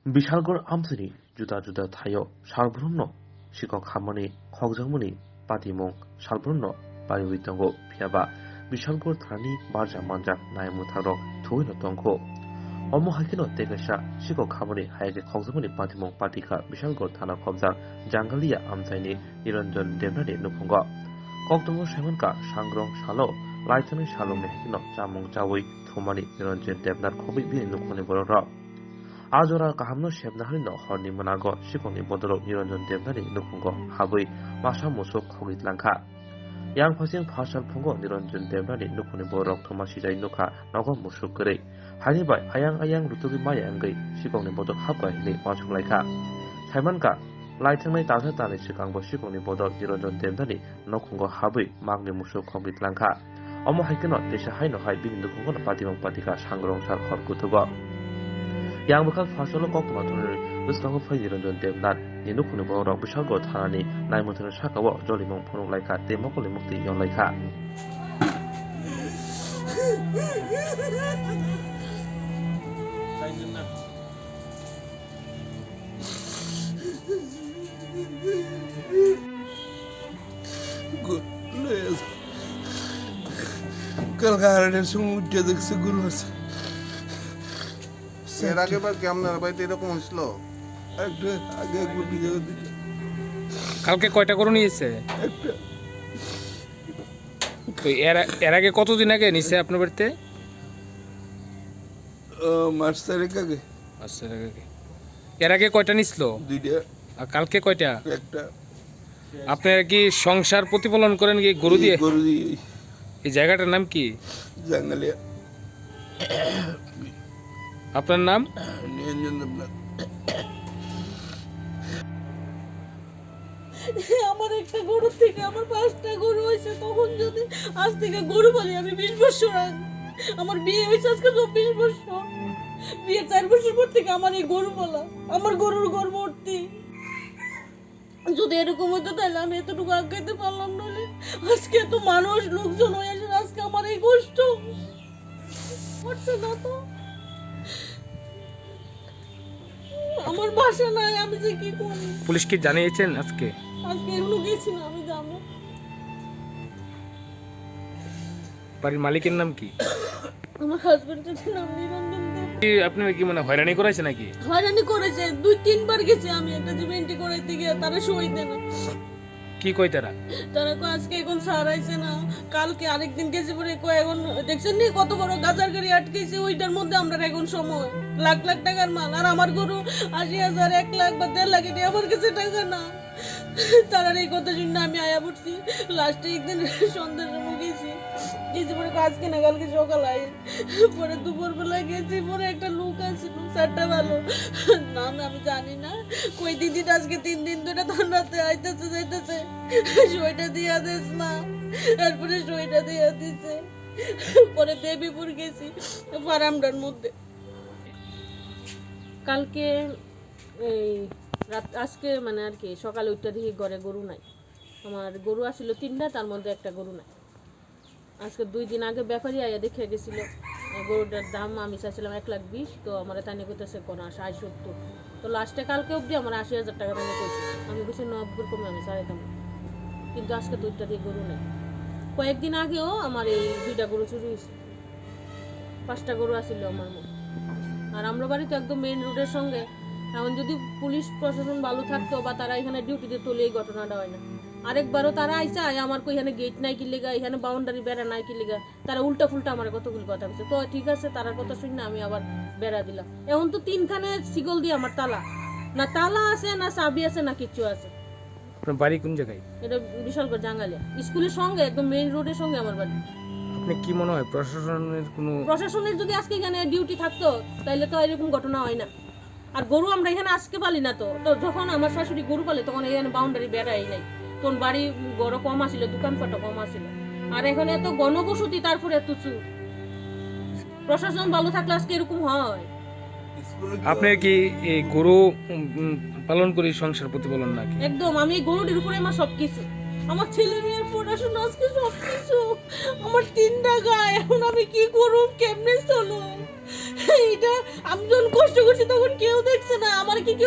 비살걸 암스니 주다 타요 살브runno 시거 খামনি খগজামনি পাতিমং 살브runno 바이위덩고 피아바 비살걸 타니 바자 만작 나이무타로 토이노 덩고 어머 하기노 때가샤 시거 খামনি 하야게 খগজামনি পাতিমং পাতিকা 비살걸 타나 খবজার Jangalia আমসাইনি নিরঞ্জন দেবনানি নুফুঙ্গ কক্তমো সেমনকা সাংগ্রং সালো লাইথনি সালমনি হাকিনো চামং চাওই থমানি নিরঞ্জন দেবনার খবি B নুখনি বড় আজরা কাহামনো শেবনাহারিনো হরনি মনাগো শিকংনি বদল নিরঞ্জন দেবনানি নুখুঙ্গ হাবই মাসা মুসুক খগিতলাংখা yang phasing phasal phungo niranjan devnani nukhuni borok thoma sijai nukha nogom musuk gere hani bai ayang rutugi maya angai sikongni bodol habgai ni masuk laika saimanka laithangnai tatha tani sikangbo sikongni bodol niranjan devnani nokhungo habai magni musuk khogitlanka omo haikeno desha haino hai bindu khungo patimang patika sangrong sar khorkutugo yang bakal phasalo kokma thonri buskango phai niranjan devnat নিনুখুনি বড় বিশাল থানানি নাইমুথের শাখাও জলিমং ফনুক লাইখা তেমকলে মুক্তি ইয়ন লাইখা কালকারের সমুদ্রে দেখছে গুরু আছে এর আগে বার কেমন ভাই এরকম হয়েছিল একটা আগে একবার বিজয় দিতে কালকে কয়টা করে নিয়েছে একটা তো এর আগে কতদিন আগে নিছে আপনার বাড়িতে মাস তারিখ আগে আচ্ছা এর আগে কয়টা নিছিল দুইটা আর কালকে কয়টা একটা আপনারা কি সংসার প্রতিপালন করেন কি গরু দিয়ে গরু দিয়ে এই জায়গাটার নাম কি জাঙ্গালিয়া আপনার নাম নিরঞ্জন দেবনাথ আমার একটা গরু থেকে আমার 5টা গরু হয়েছে তখন যদি আজ থেকে গরু বলি আমি 20 বছর আগে আমার বিয়ে হয়েছে আজকে 24 বছর বিয়ে 4 বছর পর থেকে আমার এই গরু বলা আমার গরুর গর্ভবতী যদি এরকম হতো তাহলে আমি এতটুকু আগাইতে পারলাম না আজকে এত মানুষ লোকজন হয়ে আসে আজকে আমার এই কষ্ট হচ্ছে না তো আমার বাসা নাই আমি যে কি করি পুলিশ কি জানিয়েছেন আজকে আজকে এগুলো গেছি না আমি যাবো বাড়ির মালিকের নাম কি আমার হাজবেন্ডের নাম নিরঞ্জন দেব আপনার কি মানে হয়রানি করাইছে নাকি হয়রানি করেছে 2-3 বার গেছি আমি একটা জিমেন্টি করাইতে গিয়ে তারা সই দেয় না কি কই তারা কয় আজকে এখন সার আইছে না কালকে আরেকদিন গেছি পরে কয় এখন দেখছেন নি কত বড় গাজার গাড়ি আটকেছে ওইটার মধ্যে আমরা এখন সময় লাখ লাখ টাকার মাল আর আমার গরু 80,000 1 লাখ বা 1.5 লাখ এটা আমার কাছে টাকা না তারা এই কথা শুনে আমি আয়া পড়ছি লাস্টে একদিন সন্ধ্যার সময় গেছি পরে আজকে না কালকে সকাল আয় পরে দুপুরবেলা গেছি পরে একটা লোক আসছিল চারটা ভালো নাম আমি জানি না কই দিদিটা আজকে 3 দিন ধরে ঠান্ডাতে আইতেছে যাইতেছে সইটা দিয়া দিস না তারপরে সইটা দিয়া দিছে পরে দেবীপুর গেছি ফার্মটার মধ্যে কালকে এই রাত আজকে মানে আর কি সকালে উঠতে দেখি ঘরে গরু নাই আমার গরু আসছিল 3টা তার মধ্যে একটা গরু নাই আজকে 2 দিন আগে ব্যাপারী আয়া দেখে গেছিল গরুটার দাম আমি চাইছিলাম 1,20,000 তো আমার তাই করতেছে কোন 60-70 তো লাস্টে কালকে অবধি আমার 80,000 টাকা দামে কইছে আমি বলছি 90 কমে আমি চাইতাম কিন্তু আজকে 2টা দিয়ে গরু নেই কয়েকদিন আগেও আমার এই 2টা গরু চুরি হয়েছে 5টা গরু আসছিল আমার মধ্যে আর আমরা বাড়ি তো একদম মেইন রোডের সঙ্গে এখন যদি পুলিশ প্রশাসন ভালো থাকতো বা তারা এখানে ডিউটিতে তোলে এই ঘটনাটা হয় না আরেকবারও তারা আইসা আমার কই এখানে গেট নাই কি লেগা এখানে বাউন্ডারি বেড়া নাই কি লেগা তারা উল্টা ফুলটা আমার কতগুলো কথা বলছে তো ঠিক আছে তার কথা শুনে আমি আবার বেড়া দিলাম এখন তো 3খানে সিগল দিয়ে আমার তালা না তালা আছে না চাবি আছে না কিচ্ছু আছে আপনার বাড়ি কোন জায়গায় এটা বিশালগড় জাঙ্গালিয়া স্কুলের সঙ্গে একদম মেইন রোডের সঙ্গে আমার বাড়ি আপনি কি মনে হয় প্রশাসনের যদি আজকে এখানে ডিউটি থাকতো তাহলে তো এরকম ঘটনা হয় না আর গরু আমরা এখানে আজকে পালি না তো যখন আমার শাশুড়ি গরু পালে তখন এখানে বাউন্ডারি বেড়াই নাই তখন বাড়ি বড় কম আসিল দোকানপাটও কম আসিল আর এখানে এত গণবসতি তারপরে এত চুর প্রশাসন ভালো থাকলে আজকে এরকম হয় আপনার কি এই গরু পালন করি সংসার প্রতিপালন নাকি একদম আমি গরুটির উপরে আমার সবকিছু আমার ছেলে মেয়ের পড়াশোনা আজকে সবকিছু আমার 3টা গায়ে এখন আমি কি করব কেমনে চলো এটা আমি যখন কষ্ট করছি তখন কেউ দেখছে না, আমার